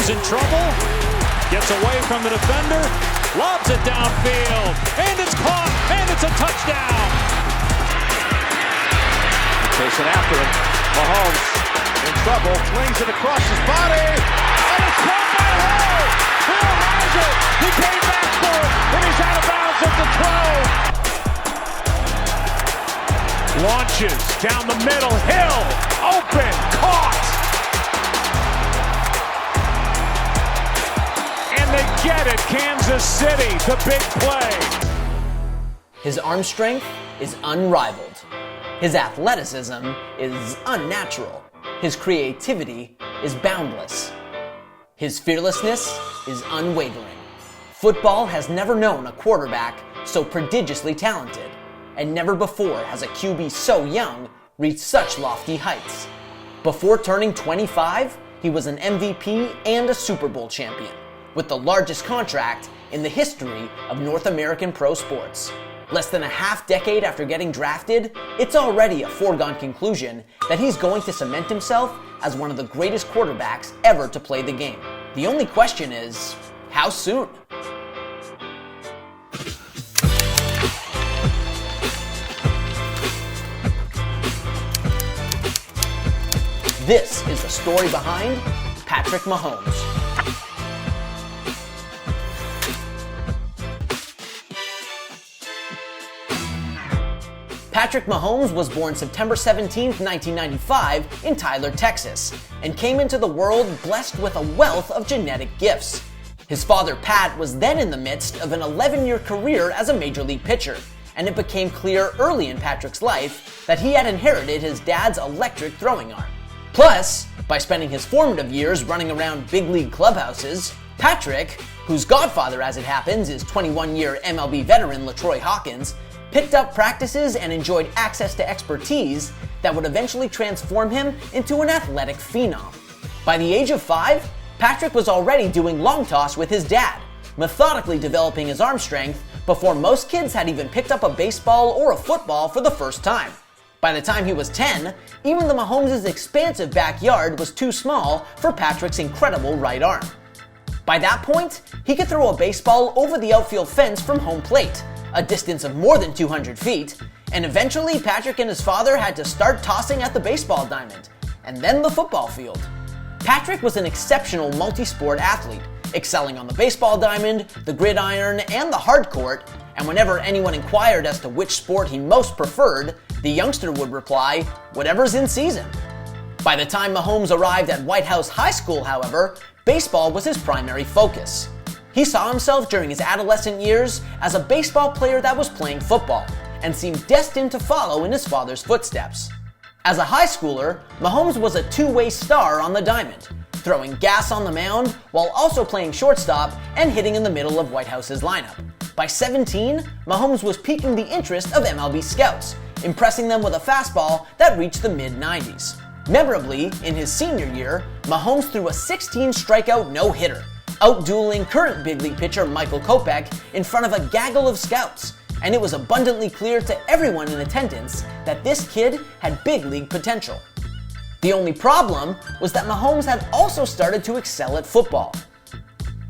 Mahomes in trouble. Gets away from the defender. Lobs it downfield. And it's caught. And it's a touchdown. Chasing after him. Mahomes in trouble. Flings it across his body. And it's caught by Hill. Hill has it. He came back for it. And he's out of bounds at the 12. Launches down the middle. Hill. Open. Caught. And they get it. Kansas City. The big play. His arm strength is unrivaled. His athleticism is unnatural. His creativity is boundless. His fearlessness is unwavering. Football has never known a quarterback so prodigiously talented, and never before has a QB so young reached such lofty heights. Before turning 25, he was an MVP and a Super Bowl champion, with the largest contract in the history of North American pro sports. Less than a half decade after getting drafted, it's already a foregone conclusion that he's going to cement himself as one of the greatest quarterbacks ever to play the game. The only question is, how soon? This is the story behind Patrick Mahomes. Patrick Mahomes was born September 17, 1995 in Tyler, Texas, and came into the world blessed with a wealth of genetic gifts. His father, Pat, was then in the midst of an 11-year career as a major league pitcher, and it became clear early in Patrick's life that he had inherited his dad's electric throwing arm. Plus, by spending his formative years running around big league clubhouses, Patrick, whose godfather as it happens is 21-year MLB veteran LaTroy Hawkins, picked up practices and enjoyed access to expertise that would eventually transform him into an athletic phenom. By the age of 5, Patrick was already doing long toss with his dad, methodically developing his arm strength before most kids had even picked up a baseball or a football for the first time. By the time he was 10, even the Mahomes' expansive backyard was too small for Patrick's incredible right arm. By that point, he could throw a baseball over the outfield fence from home plate, a distance of more than 200 feet, and eventually Patrick and his father had to start tossing at the baseball diamond, and then the football field. Patrick was an exceptional multi-sport athlete, excelling on the baseball diamond, the gridiron, and the hard court, and whenever anyone inquired as to which sport he most preferred, the youngster would reply, "Whatever's in season." By the time Mahomes arrived at White House High School, however, baseball was his primary focus. He saw himself during his adolescent years as a baseball player that was playing football, and seemed destined to follow in his father's footsteps. As a high schooler, Mahomes was a two-way star on the diamond, throwing gas on the mound while also playing shortstop and hitting in the middle of White House's lineup. By 17, Mahomes was piquing the interest of MLB scouts, impressing them with a fastball that reached the mid-90s. Memorably, in his senior year, Mahomes threw a 16-strikeout no-hitter, outdueling current big league pitcher Michael Kopech in front of a gaggle of scouts, and it was abundantly clear to everyone in attendance that this kid had big league potential. The only problem was that Mahomes had also started to excel at football.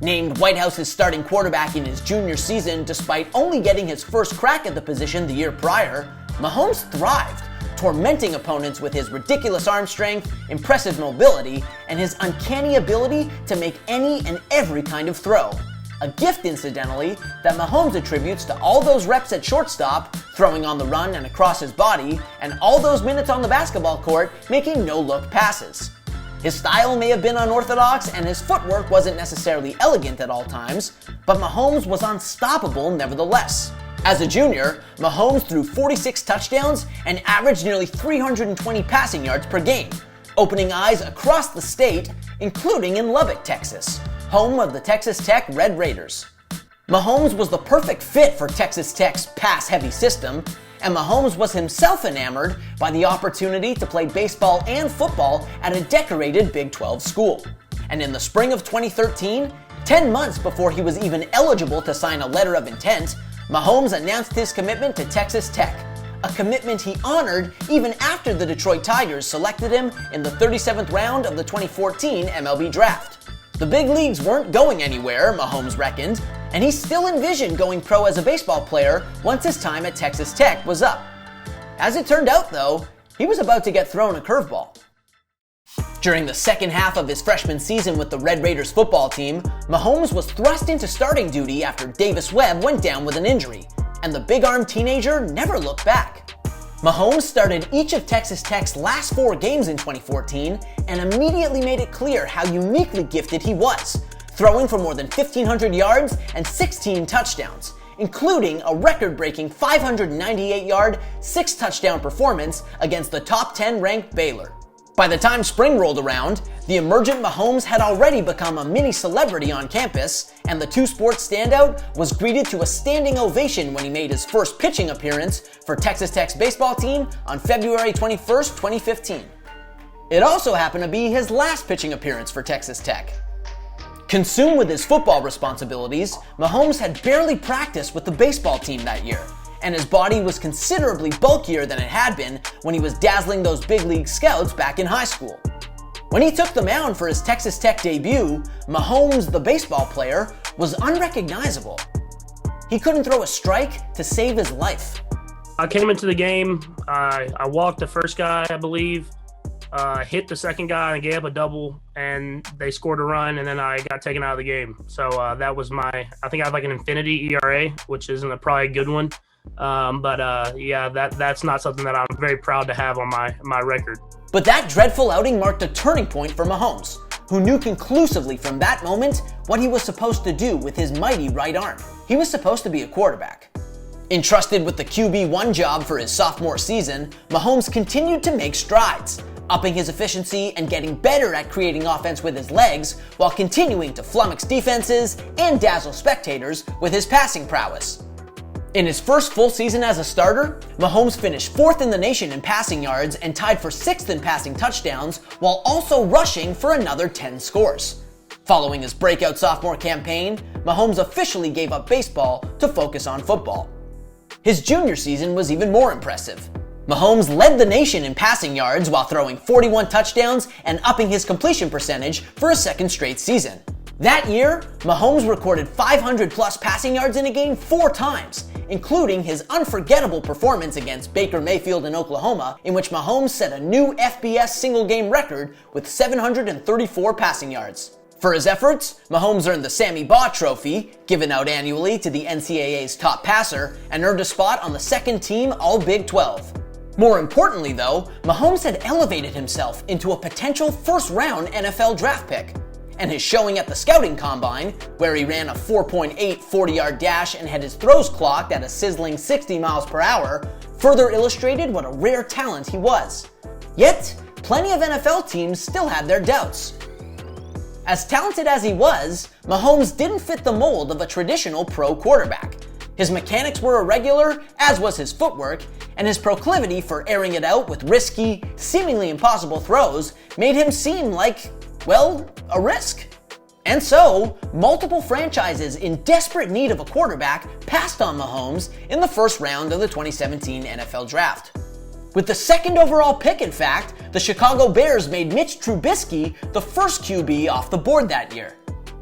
Named White House's starting quarterback in his junior season despite only getting his first crack at the position the year prior, Mahomes thrived, tormenting opponents with his ridiculous arm strength, impressive mobility, and his uncanny ability to make any and every kind of throw. A gift, incidentally, that Mahomes attributes to all those reps at shortstop, throwing on the run and across his body, and all those minutes on the basketball court making no-look passes. His style may have been unorthodox and his footwork wasn't necessarily elegant at all times, but Mahomes was unstoppable nevertheless. As a junior, Mahomes threw 46 touchdowns and averaged nearly 320 passing yards per game, opening eyes across the state, including in Lubbock, Texas, home of the Texas Tech Red Raiders. Mahomes was the perfect fit for Texas Tech's pass-heavy system, and Mahomes was himself enamored by the opportunity to play baseball and football at a decorated Big 12 school. And in the spring of 2013, 10 months before he was even eligible to sign a letter of intent, Mahomes announced his commitment to Texas Tech, a commitment he honored even after the Detroit Tigers selected him in the 37th round of the 2014 MLB Draft. The big leagues weren't going anywhere, Mahomes reckoned, and he still envisioned going pro as a baseball player once his time at Texas Tech was up. As it turned out, though, he was about to get thrown a curveball. During the second half of his freshman season with the Red Raiders football team, Mahomes was thrust into starting duty after Davis Webb went down with an injury, and the big-armed teenager never looked back. Mahomes started each of Texas Tech's last 4 games in 2014 and immediately made it clear how uniquely gifted he was, throwing for more than 1,500 yards and 16 touchdowns, including a record-breaking 598-yard, 6-touchdown performance against the top 10 ranked Baylor. By the time spring rolled around, the emergent Mahomes had already become a mini-celebrity on campus, and the two-sports standout was greeted to a standing ovation when he made his first pitching appearance for Texas Tech's baseball team on February 21st, 2015. It also happened to be his last pitching appearance for Texas Tech. Consumed with his football responsibilities, Mahomes had barely practiced with the baseball team that year, and his body was considerably bulkier than it had been when he was dazzling those big league scouts back in high school. When he took the mound for his Texas Tech debut, Mahomes, the baseball player, was unrecognizable. He couldn't throw a strike to save his life. I came into the game, I walked the first guy, I believe, hit the second guy and gave up a double, and they scored a run, and then I got taken out of the game. So that was I think I have like an infinity ERA, which isn't probably a good one. That's not something that I'm very proud to have on my record. But that dreadful outing marked a turning point for Mahomes, who knew conclusively from that moment what he was supposed to do with his mighty right arm. He was supposed to be a quarterback. Entrusted with the QB1 job for his sophomore season, Mahomes continued to make strides, upping his efficiency and getting better at creating offense with his legs while continuing to flummox defenses and dazzle spectators with his passing prowess. In his first full season as a starter, Mahomes finished 4th in the nation in passing yards and tied for 6th in passing touchdowns while also rushing for another 10 scores. Following his breakout sophomore campaign, Mahomes officially gave up baseball to focus on football. His junior season was even more impressive. Mahomes led the nation in passing yards while throwing 41 touchdowns and upping his completion percentage for a second straight season. That year, Mahomes recorded 500-plus passing yards in a game 4 times, including his unforgettable performance against Baker Mayfield in Oklahoma, in which Mahomes set a new FBS single-game record with 734 passing yards. For his efforts, Mahomes earned the Sammy Baugh Trophy, given out annually to the NCAA's top passer, and earned a spot on the second team All-Big 12. More importantly, though, Mahomes had elevated himself into a potential first-round NFL draft pick. And his showing at the scouting combine, where he ran a 4.8 40-yard dash and had his throws clocked at a sizzling 60 miles per hour, further illustrated what a rare talent he was. Yet, plenty of NFL teams still had their doubts. As talented as he was, Mahomes didn't fit the mold of a traditional pro quarterback. His mechanics were irregular, as was his footwork, and his proclivity for airing it out with risky, seemingly impossible throws made him seem like, well, a risk. And so, multiple franchises in desperate need of a quarterback passed on Mahomes in the first round of the 2017 NFL Draft. With the second overall pick, in fact, the Chicago Bears made Mitch Trubisky the first QB off the board that year.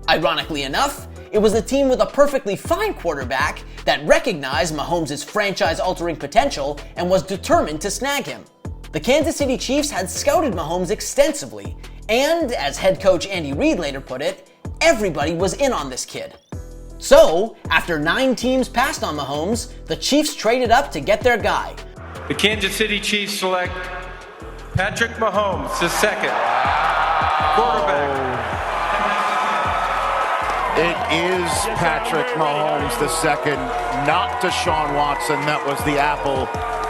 Ironically enough, it was a team with a perfectly fine quarterback that recognized Mahomes' franchise-altering potential and was determined to snag him. The Kansas City Chiefs had scouted Mahomes extensively, and, as head coach Andy Reid later put it, everybody was in on this kid. So, after 9 teams passed on Mahomes, the Chiefs traded up to get their guy. The Kansas City Chiefs select Patrick Mahomes, the second quarterback. It is Patrick Mahomes the second, not Deshaun Watson. That was the apple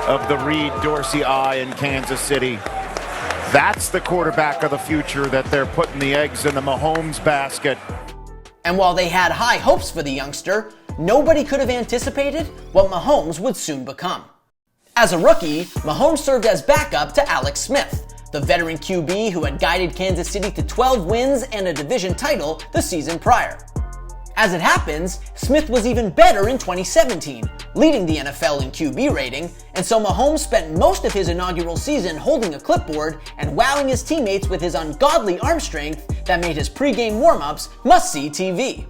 of the Reed-Dorsey eye in Kansas City. That's the quarterback of the future that they're putting the eggs in the Mahomes basket. And while they had high hopes for the youngster, nobody could have anticipated what Mahomes would soon become. As a rookie, Mahomes served as backup to Alex Smith, the veteran QB who had guided Kansas City to 12 wins and a division title the season prior. As it happens, Smith was even better in 2017, leading the NFL in QB rating, and so Mahomes spent most of his inaugural season holding a clipboard and wowing his teammates with his ungodly arm strength that made his pregame warm-ups must-see TV.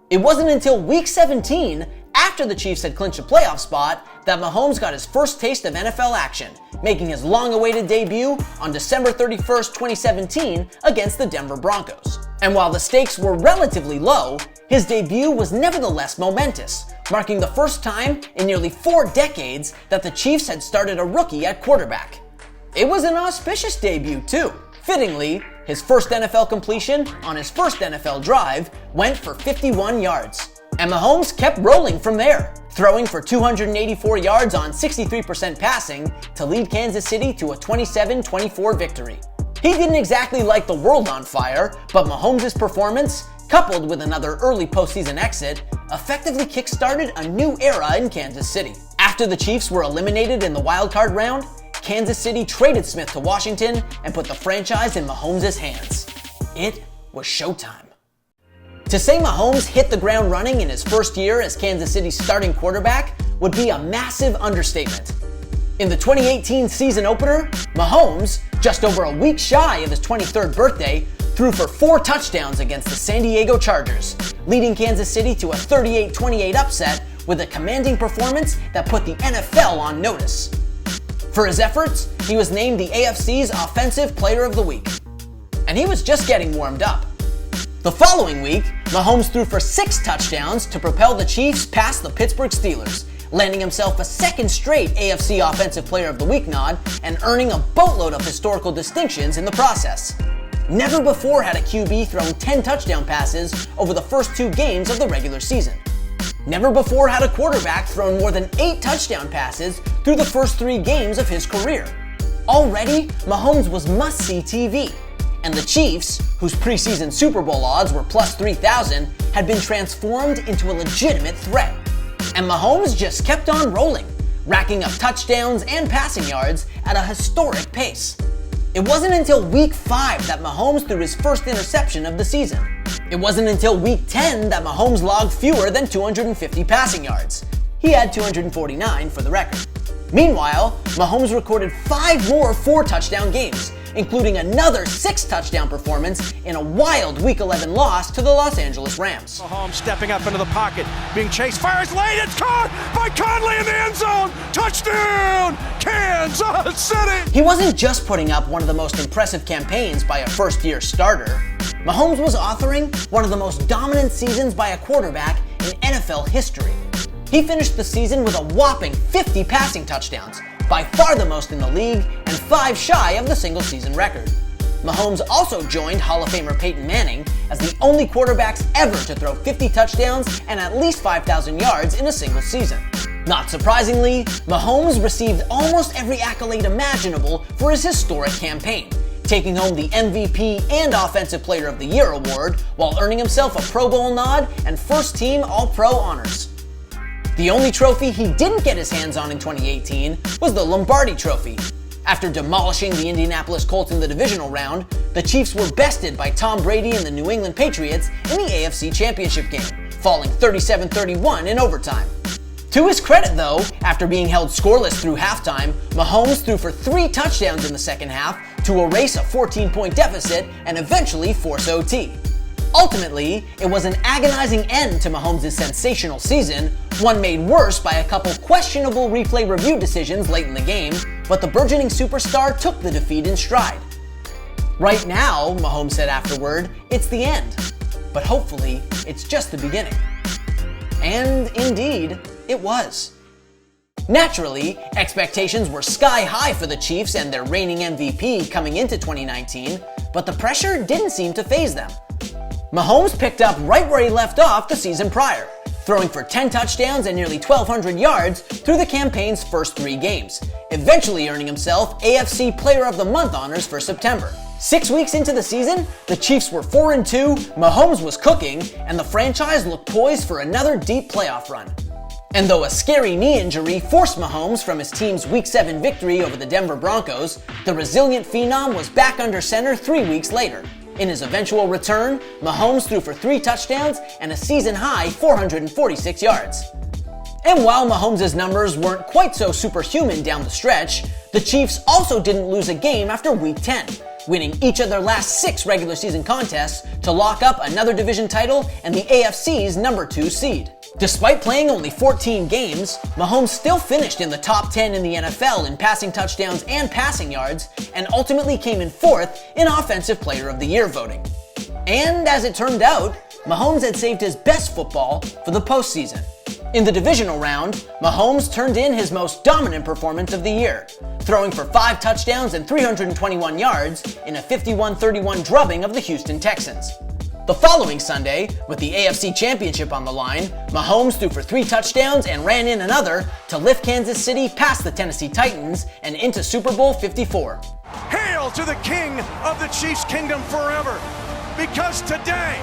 It wasn't until Week 17, after the Chiefs had clinched a playoff spot, that Mahomes got his first taste of NFL action, making his long-awaited debut on December 31st, 2017 against the Denver Broncos. And while the stakes were relatively low, his debut was nevertheless momentous, marking the first time in nearly 4 decades that the Chiefs had started a rookie at quarterback. It was an auspicious debut too. Fittingly, his first NFL completion on his first NFL drive went for 51 yards. And Mahomes kept rolling from there, throwing for 284 yards on 63% passing to lead Kansas City to a 27-24 victory. He didn't exactly light the world on fire, but Mahomes' performance, coupled with another early postseason exit, effectively kick-started a new era in Kansas City. After the Chiefs were eliminated in the wildcard round, Kansas City traded Smith to Washington and put the franchise in Mahomes' hands. It was showtime. To say Mahomes hit the ground running in his first year as Kansas City's starting quarterback would be a massive understatement. In the 2018 season opener, Mahomes, just over a week shy of his 23rd birthday, threw for 4 touchdowns against the San Diego Chargers, leading Kansas City to a 38-28 upset with a commanding performance that put the NFL on notice. For his efforts, he was named the AFC's Offensive Player of the Week. And he was just getting warmed up. The following week, Mahomes threw for 6 touchdowns to propel the Chiefs past the Pittsburgh Steelers, landing himself a second straight AFC Offensive Player of the Week nod and earning a boatload of historical distinctions in the process. Never before had a QB thrown 10 touchdown passes over the first 2 games of the regular season. Never before had a quarterback thrown more than 8 touchdown passes through the first 3 games of his career. Already, Mahomes was must-see TV. And the Chiefs, whose preseason Super Bowl odds were plus 3,000, had been transformed into a legitimate threat. And Mahomes just kept on rolling, racking up touchdowns and passing yards at a historic pace. It wasn't until Week 5 that Mahomes threw his first interception of the season. It wasn't until Week 10 that Mahomes logged fewer than 250 passing yards. He had 249 for the record. Meanwhile, Mahomes recorded 5 more 4-touchdown games, including another 6-touchdown performance in a wild Week 11 loss to the Los Angeles Rams. Mahomes stepping up into the pocket, being chased, fires late, it's caught by Conley in the end zone! Touchdown, Kansas City! He wasn't just putting up one of the most impressive campaigns by a first-year starter. Mahomes was authoring one of the most dominant seasons by a quarterback in NFL history. He finished the season with a whopping 50 passing touchdowns, by far the most in the league, and 5 shy of the single-season record. Mahomes also joined Hall of Famer Peyton Manning as the only quarterbacks ever to throw 50 touchdowns and at least 5,000 yards in a single season. Not surprisingly, Mahomes received almost every accolade imaginable for his historic campaign, taking home the MVP and Offensive Player of the Year award while earning himself a Pro Bowl nod and first-team All-Pro honors. The only trophy he didn't get his hands on in 2018 was the Lombardi Trophy. After demolishing the Indianapolis Colts in the divisional round, the Chiefs were bested by Tom Brady and the New England Patriots in the AFC Championship game, falling 37-31 in overtime. To his credit though, after being held scoreless through halftime, Mahomes threw for 3 touchdowns in the second half to erase a 14-point deficit and eventually force OT. Ultimately, it was an agonizing end to Mahomes' sensational season, one made worse by a couple questionable replay review decisions late in the game, but the burgeoning superstar took the defeat in stride. Right now, Mahomes said afterward, it's the end, but hopefully it's just the beginning. And indeed, it was. Naturally, expectations were sky high for the Chiefs and their reigning MVP coming into 2019, but the pressure didn't seem to faze them. Mahomes picked up right where he left off the season prior, throwing for 10 touchdowns and nearly 1,200 yards through the campaign's first 3 games, eventually earning himself AFC Player of the Month honors for September. 6 weeks into the season, the Chiefs were 4-2, Mahomes was cooking, and the franchise looked poised for another deep playoff run. And though a scary knee injury forced Mahomes from his team's Week 7 victory over the Denver Broncos, the resilient phenom was back under center 3 weeks later. In his eventual return, Mahomes threw for 3 touchdowns and a season-high 446 yards. And while Mahomes' numbers weren't quite so superhuman down the stretch, the Chiefs also didn't lose a game after Week 10, winning each of their last 6 regular season contests to lock up another division title and the AFC's number 2 seed. Despite playing only 14 games, Mahomes still finished in the top 10 in the NFL in passing touchdowns and passing yards, and ultimately came in 4th in Offensive Player of the Year voting. And as it turned out, Mahomes had saved his best football for the postseason. In the divisional round, Mahomes turned in his most dominant performance of the year, throwing for 5 touchdowns and 321 yards in a 51-31 drubbing of the Houston Texans. The following Sunday, with the AFC Championship on the line, Mahomes threw for 3 touchdowns and ran in another to lift Kansas City past the Tennessee Titans and into Super Bowl 54. Hail to the King of the Chiefs Kingdom forever, because today,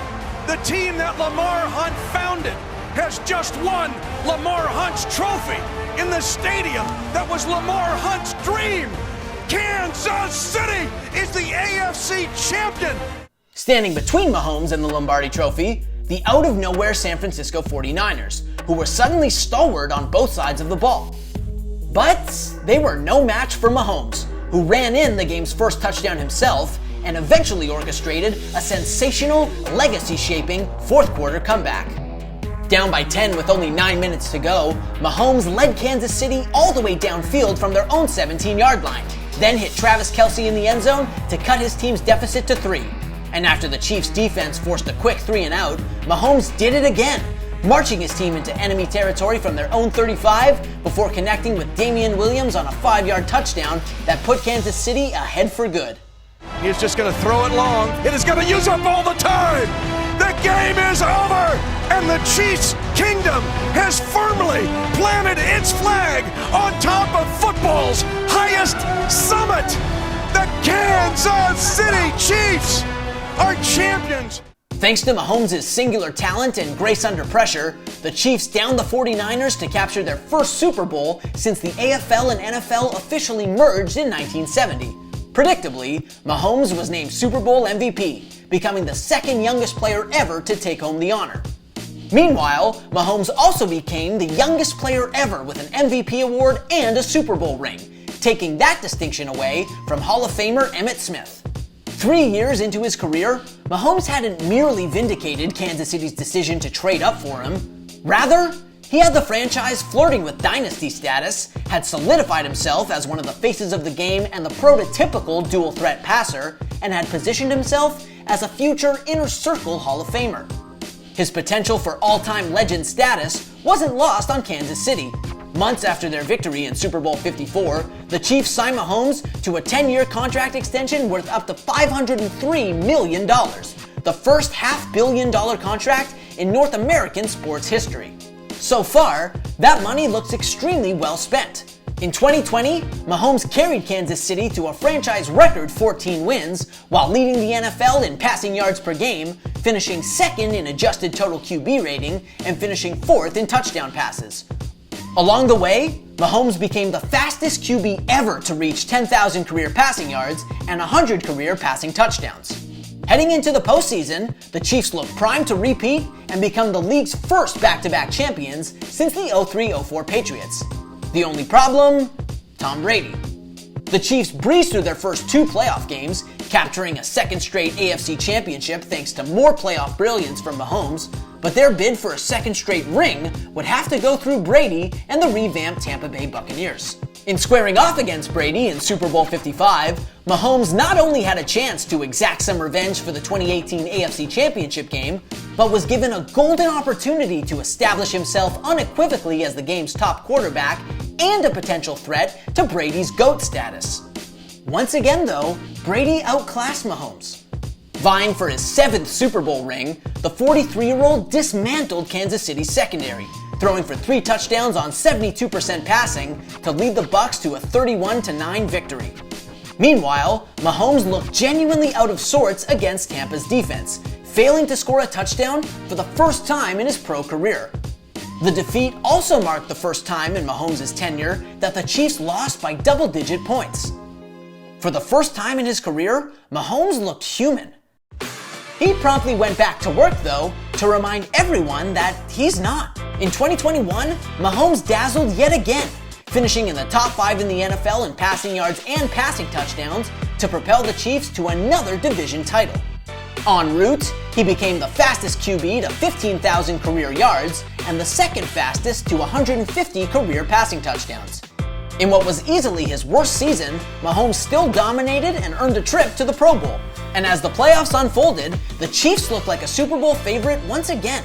the team that Lamar Hunt founded has just won Lamar Hunt's trophy in the stadium that was Lamar Hunt's dream. Kansas City is the AFC champion. Standing between Mahomes and the Lombardi Trophy, the out-of-nowhere San Francisco 49ers, who were suddenly stalwart on both sides of the ball. But they were no match for Mahomes, who ran in the game's first touchdown himself and eventually orchestrated a sensational, legacy-shaping fourth-quarter comeback. Down by 10 with only 9 minutes to go, Mahomes led Kansas City all the way downfield from their own 17-yard line, then hit Travis Kelce in the end zone to cut his team's deficit to 3. And after the Chiefs' defense forced a quick 3-and-out, Mahomes did it again, marching his team into enemy territory from their own 35 before connecting with Damian Williams on a 5-yard touchdown that put Kansas City ahead for good. He's just going to throw it long. It is going to use up all the time. The game is over, and the Chiefs' kingdom has firmly planted its flag on top of football's highest summit. The Kansas City Chiefs are champions. Thanks to Mahomes' singular talent and grace under pressure, the Chiefs downed the 49ers to capture their first Super Bowl since the AFL and NFL officially merged in 1970. Predictably, Mahomes was named Super Bowl MVP, becoming the second youngest player ever to take home the honor. Meanwhile, Mahomes also became the youngest player ever with an MVP award and a Super Bowl ring, taking that distinction away from Hall of Famer Emmitt Smith. 3 years into his career, Mahomes hadn't merely vindicated Kansas City's decision to trade up for him. Rather, he had the franchise flirting with Dynasty status, had solidified himself as one of the faces of the game and the prototypical dual-threat passer, and had positioned himself as a future Inner Circle Hall of Famer. His potential for all-time legend status wasn't lost on Kansas City. Months after their victory in Super Bowl 54, the Chiefs signed Mahomes to a 10-year contract extension worth up to $503 million, the first $500 million contract in North American sports history. So far, that money looks extremely well spent. In 2020, Mahomes carried Kansas City to a franchise record 14 wins, while leading the NFL in passing yards per game, finishing second in adjusted total QB rating, and finishing 4th in touchdown passes. Along the way, Mahomes became the fastest QB ever to reach 10,000 career passing yards and 100 career passing touchdowns. Heading into the postseason, the Chiefs look primed to repeat and become the league's first back-to-back champions since the 03-04 Patriots. The only problem? Tom Brady. The Chiefs breezed through their first 2 playoff games, capturing a second straight AFC championship thanks to more playoff brilliance from Mahomes, but their bid for a second straight ring would have to go through Brady and the revamped Tampa Bay Buccaneers. In squaring off against Brady in Super Bowl 55, Mahomes not only had a chance to exact some revenge for the 2018 AFC Championship game, but was given a golden opportunity to establish himself unequivocally as the game's top quarterback and a potential threat to Brady's GOAT status. Once again, though, Brady outclassed Mahomes. Vying for his 7th Super Bowl ring, the 43-year-old dismantled Kansas City's secondary, throwing for 3 touchdowns on 72% passing to lead the Bucs to a 31-9 victory. Meanwhile, Mahomes looked genuinely out of sorts against Tampa's defense, failing to score a touchdown for the first time in his pro career. The defeat also marked the first time in Mahomes' tenure that the Chiefs lost by double-digit points. For the first time in his career, Mahomes looked human. He promptly went back to work, though, to remind everyone that he's not. In 2021, Mahomes dazzled yet again, finishing in the top 5 in the NFL in passing yards and passing touchdowns to propel the Chiefs to another division title. En route, he became the fastest QB to 15,000 career yards and the second fastest to 150 career passing touchdowns. In what was easily his worst season, Mahomes still dominated and earned a trip to the Pro Bowl. And as the playoffs unfolded, the Chiefs looked like a Super Bowl favorite once again.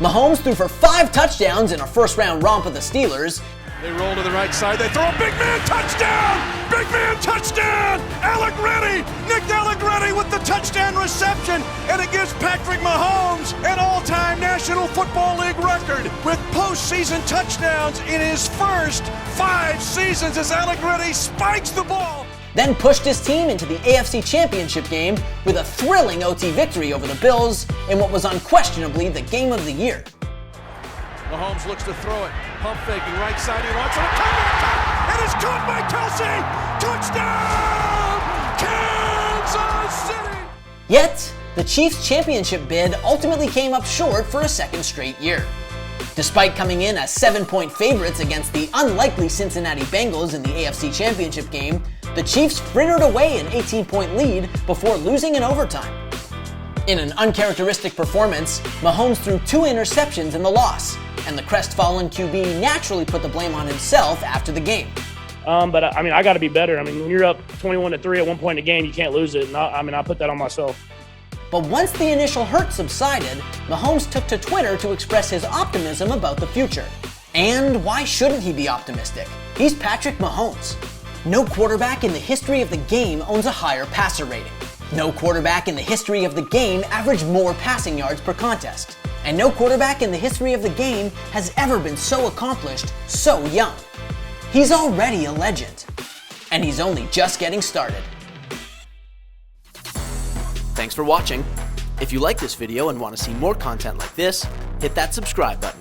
Mahomes threw for 5 touchdowns in a first-round romp with the Steelers. They roll to the right side. They throw a big man touchdown! Big man touchdown! Allegretti! Nick Allegretti with the touchdown reception. And it gives Patrick Mahomes an all-time National Football League record with postseason touchdowns in his first 5 seasons as Allegretti spikes the ball. Then pushed his team into the AFC Championship game with a thrilling OT victory over the Bills in what was unquestionably the game of the year. Mahomes looks to throw it. Pump faking right side. He wants it. And it's caught by Kelsey. Touchdown! Kansas City! Yet, the Chiefs' championship bid ultimately came up short for a second straight year. Despite coming in as 7-point favorites against the unlikely Cincinnati Bengals in the AFC Championship game, the Chiefs frittered away an 18-point lead before losing in overtime. In an uncharacteristic performance, Mahomes threw 2 interceptions in the loss, and the crestfallen QB naturally put the blame on himself after the game. But I got to be better. When you're up 21-3 at one point in the game, you can't lose it. And I put that on myself. But once the initial hurt subsided, Mahomes took to Twitter to express his optimism about the future. And why shouldn't he be optimistic? He's Patrick Mahomes. No quarterback in the history of the game owns a higher passer rating. No quarterback in the history of the game averaged more passing yards per contest. And no quarterback in the history of the game has ever been so accomplished so young. He's already a legend. And he's only just getting started. Thanks for watching. If you like this video and want to see more content like this, hit that subscribe button.